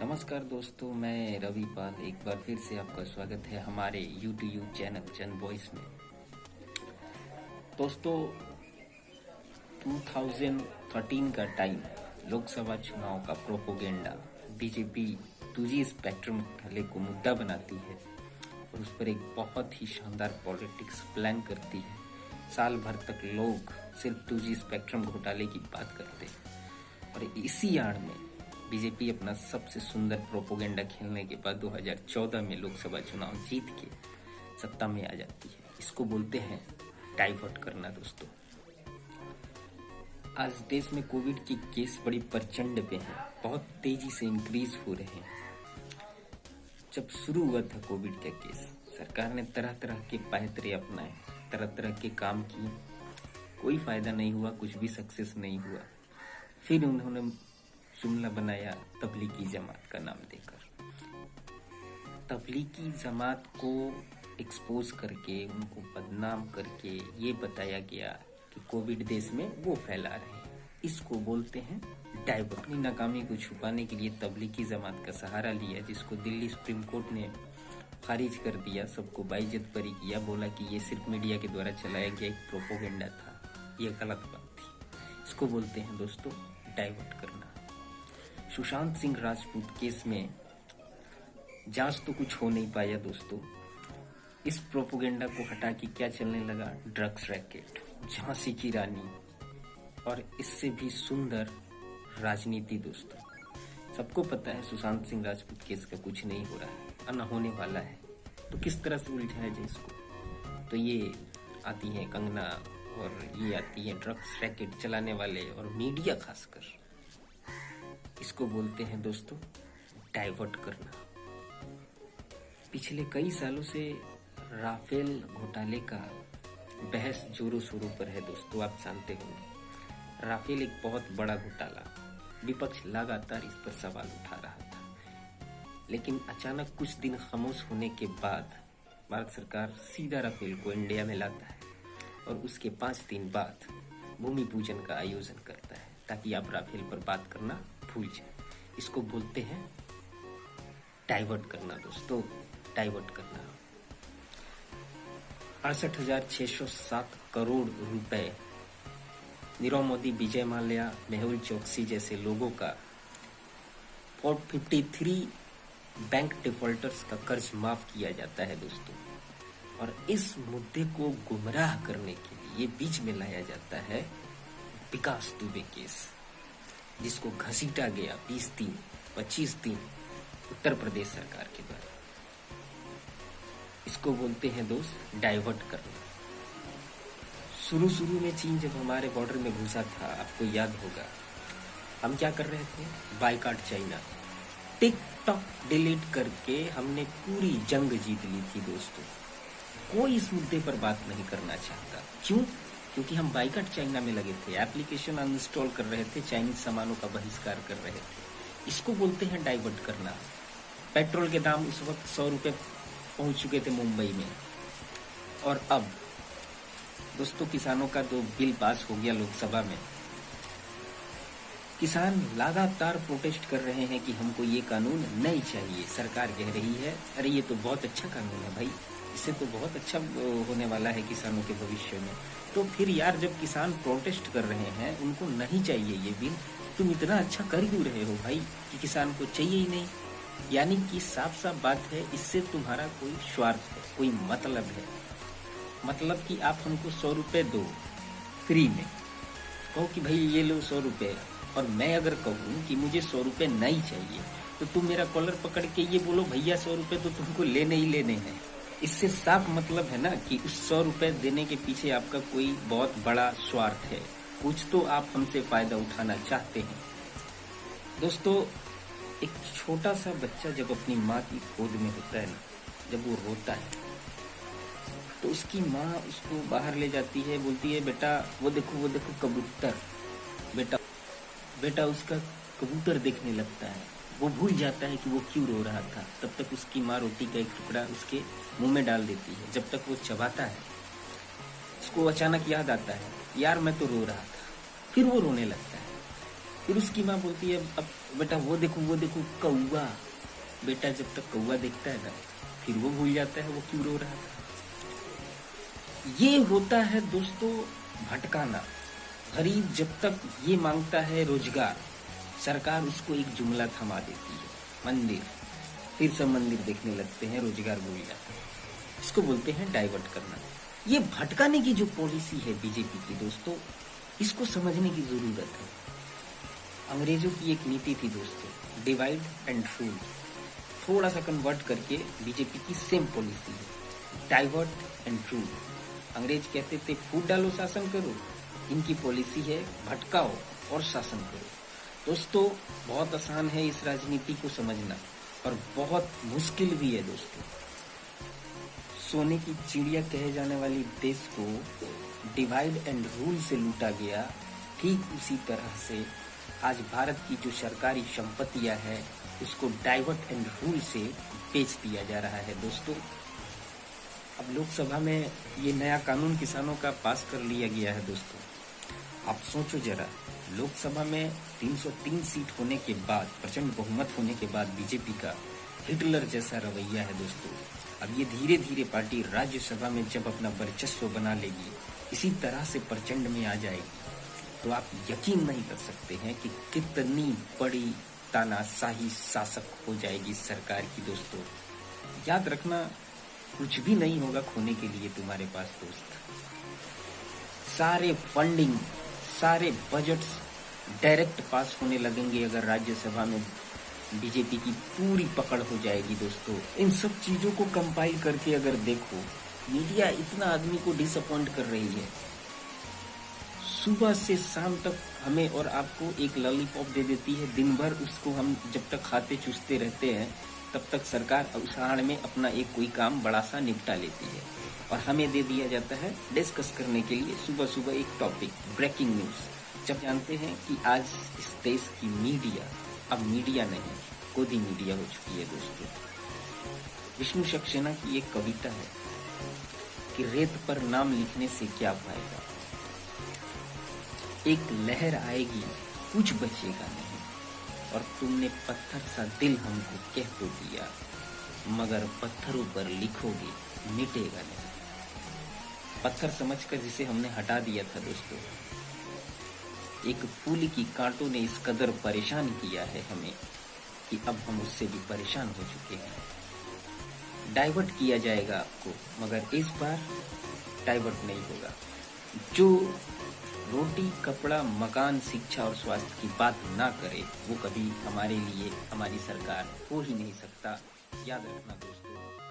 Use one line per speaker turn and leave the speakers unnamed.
नमस्कार दोस्तों, मैं रवि पाल एक बार फिर से आपका स्वागत है हमारे यूट्यूब चैनल जन वॉइस में। दोस्तों, 2013 का टाइम, लोकसभा चुनाव का प्रोपोगेंडा, बीजेपी 2G स्पेक्ट्रम घोटाले को मुद्दा बनाती है और उस पर एक बहुत ही शानदार पॉलिटिक्स प्लान करती है। साल भर तक लोग सिर्फ 2G स्पेक्ट्रम घोटाले की बात करते हैं और इसी आड़ में बीजेपी अपना सबसे सुंदर प्रोपोगेंडा खेलने के बाद 2014 में लोकसभा चुनाव जीत के सत्ता में आ जाती है। इसको बोलते हैं डाइवर्ट करना। दोस्तों, आज देश में कोविड के केस बड़ी प्रचंड पे हैं, बहुत तेजी से इंक्रीज हो रहे हैं। जब शुरू हुआ था कोविड का केस, सरकार ने तरह तरह के पैतरे अपनाए, तरह तरह के काम किए, कोई फायदा नहीं हुआ, कुछ भी सक्सेस नहीं हुआ। फिर उन्होंने जुमला बनाया तबलीगी जमात का नाम देकर। तबलीगी जमात को एक्सपोज करके, उनको बदनाम करके ये बताया गया कि कोविड देश में वो फैला रहे हैं। इसको बोलते हैं डाइवर्ट। अपनी नाकामी को छुपाने के लिए तबलीगी जमात का सहारा लिया, जिसको दिल्ली सुप्रीम कोर्ट ने खारिज कर दिया, सबको बाइज्जत बरी किया, बोला कि ये सिर्फ मीडिया के द्वारा चलाया गया एक प्रोपोगेंडा था, ये गलत बात थी। इसको बोलते हैं दोस्तों डाइवर्ट करना। सुशांत सिंह राजपूत केस में जांच तो कुछ हो नहीं पाया दोस्तों। इस प्रोपोगेंडा को हटा के क्या चलने लगा? ड्रग्स रैकेट, झांसी की रानी और इससे भी सुंदर राजनीति। दोस्तों, सबको पता है सुशांत सिंह राजपूत केस का कुछ नहीं हो रहा है, न होने वाला है, तो किस तरह से उलझाया जाए इसको? तो ये आती है कंगना और ये आती है ड्रग्स रैकेट चलाने वाले और मीडिया खासकर। इसको बोलते हैं दोस्तों डाइवर्ट करना। पिछले कई सालों से राफेल घोटाले का बहस जोरों शोरों पर है दोस्तों, आप जानते होंगे। राफेल एक बहुत बड़ा घोटाला, विपक्ष लगातार इस पर सवाल उठा रहा था, लेकिन अचानक कुछ दिन खामोश होने के बाद भारत सरकार सीधा राफेल को इंडिया में लाता है और उसके 5 दिन बाद भूमि पूजन का आयोजन करता है, ताकि आप राफेल पर बात करना भूल जाए। इसको बोलते हैं डाइवर्ट करना। दोस्तों, डाइवर्ट करना। 68,607 करोड़ रुपए नीरव मोदी, विजय माल्या, मेहुल चोकसी जैसे लोगों का 453 बैंक डिफॉल्टर्स का कर्ज माफ किया जाता है दोस्तों। और इस मुद्दे को गुमराह करने के लिए बीच में लाया जाता है विकास दुबे केस, जिसको घसीटा गया 20 दिन 25 दिन उत्तर प्रदेश सरकार के द्वारा। इसको बोलते हैं दोस्त डाइवर्ट करना। शुरू में चीन जब हमारे बॉर्डर में घुसा था, आपको याद होगा, हम क्या कर रहे थे? बायकॉट चाइना, टिकटॉक डिलीट करके हमने पूरी जंग जीत ली थी दोस्तों। कोई इस मुद्दे पर बात नहीं करना चाहता। क्यों? क्योंकि हम बाइकॉट चाइना में लगे थे, एप्लीकेशन अनइंस्टॉल कर रहे थे, चाइनीज सामानों का बहिष्कार कर रहे थे। इसको बोलते हैं डाइवर्ट करना। पेट्रोल के दाम उस वक्त 100 रुपए पहुंच चुके थे मुंबई में, और अब दोस्तों किसानों का 2 बिल पास हो गया लोकसभा में। किसान लगातार प्रोटेस्ट कर रहे हैं कि हमको ये कानून नहीं चाहिए। सरकार कह रही है अरे ये तो बहुत अच्छा कानून है भाई, इससे तो बहुत अच्छा होने वाला है किसानों के भविष्य में। तो फिर यार, जब किसान प्रोटेस्ट कर रहे हैं, उनको नहीं चाहिए ये बिल, तुम इतना अच्छा कर क्यों रहे हो भाई कि किसान को चाहिए ही नहीं? यानी कि साफ साफ बात है, इससे तुम्हारा कोई स्वार्थ है, कोई मतलब है। मतलब कि आप हमको 100 रुपए दो फ्री में, कहो कि भाई ये लो 100 रुपए, और मैं अगर कहूँ कि मुझे 100 रुपए नहीं चाहिए, तो तुम मेरा कॉलर पकड़ के ये बोलो भैया 100 रुपए तो तुमको लेने ही लेने हैं। इससे साफ मतलब है ना कि उस 100 रुपए देने के पीछे आपका कोई बहुत बड़ा स्वार्थ है, कुछ तो आप हमसे फायदा उठाना चाहते हैं। दोस्तों, एक छोटा सा बच्चा जब अपनी माँ की गोद में होता है ना, जब वो रोता है, तो उसकी माँ उसको बाहर ले जाती है, बोलती है बेटा वो देखो कबूतर। बेटा उसका कबूतर देखने लगता है, वो भूल जाता है कि वो क्यों रो रहा था। तब तक उसकी माँ रोटी का एक टुकड़ा उसके मुंह में डाल देती है। जब तक वो चबाता है, उसको अचानक याद आता है यार मैं तो रो रहा था, फिर वो रोने लगता है। फिर उसकी माँ बोलती है, अब बेटा वो देखो कौआ। बेटा जब तक कौआ देखता है ना, फिर वो भूल जाता है वो क्यों रो रहा था। ये होता है दोस्तों भटकाना। गरीब जब तक ये मांगता है रोजगार, सरकार उसको एक जुमला थमा देती है, मंदिर। फिर सब मंदिर देखने लगते हैं, रोजगार भूल जाते हैं। इसको बोलते हैं डाइवर्ट करना। ये भटकाने की जो पॉलिसी है बीजेपी की दोस्तों, इसको समझने की जरूरत है। अंग्रेजों की एक नीति थी दोस्तों, डिवाइड एंड रूल। थोड़ा सा कन्वर्ट करके बीजेपी की सेम पॉलिसी है, डाइवर्ट एंड रूल। अंग्रेज कहते थे फूट डालो शासन करो, इनकी पॉलिसी है भटकाओ और शासन करो। दोस्तों बहुत आसान है इस राजनीति को समझना, और बहुत मुश्किल भी है दोस्तों। सोने की चिड़िया कहे जाने वाली देश को डिवाइड एंड रूल से लूटा गया, ठीक उसी तरह से आज भारत की जो सरकारी संपत्तियां है उसको डाइवर्ट एंड रूल से बेच दिया जा रहा है दोस्तों। अब लोकसभा में ये नया कानून किसानों का पास कर लिया गया है दोस्तों। आप सोचो जरा, लोकसभा में 303 सीट होने के बाद, प्रचंड बहुमत होने के बाद बीजेपी का हिटलर जैसा रवैया है दोस्तों। अब ये धीरे धीरे पार्टी राज्यसभा में जब अपना वर्चस्व बना लेगी, इसी तरह से प्रचंड में आ जाएगी, तो आप यकीन नहीं कर सकते हैं कि कितनी बड़ी तानाशाही शासक हो जाएगी सरकार की दोस्तों। याद रखना, कुछ भी नहीं होगा खोने के लिए तुम्हारे पास दोस्त। सारे फंडिंग, सारे बजट्स डायरेक्ट पास होने लगेंगे अगर राज्यसभा में बीजेपी की पूरी पकड़ हो जाएगी दोस्तों। इन सब चीजों को कंपाइल करके अगर देखो, मीडिया इतना आदमी को डिसअपॉइंट कर रही है। सुबह से शाम तक हमें और आपको एक लॉलीपॉप दे देती है, दिन भर उसको हम जब तक खाते चूसते रहते हैं तब तक सरकार उस आड़ में अपना एक कोई काम बड़ा सा निपटा लेती है, और हमें दे दिया जाता है डिस्कस करने के लिए सुबह सुबह एक टॉपिक, ब्रेकिंग न्यूज। जब जानते हैं कि आज इस देश की मीडिया अब मीडिया नहीं, गोदी मीडिया हो चुकी है दोस्तों। विष्णु सक्सेना की एक कविता है कि रेत पर नाम लिखने से क्या फायदा, एक लहर आएगी कुछ बचेगा नहीं, और तुमने पत्थर सा दिल हमको कह तो दिया, मगर पत्थरों पर लिखोगे मिटेगा नहीं। पत्थर समझकर जिसे हमने हटा दिया था दोस्तों, एक फूल की कांटों ने इस कदर परेशान किया है हमें कि अब हम उससे भी परेशान हो चुके हैं। डाइवर्ट किया जाएगा आपको, मगर इस बार डाइवर्ट नहीं होगा। जो रोटी, कपड़ा, मकान, शिक्षा और स्वास्थ्य की बात ना करे, वो कभी हमारे लिए हमारी सरकार हो ही नहीं सकता। याद रखना दोस्तों।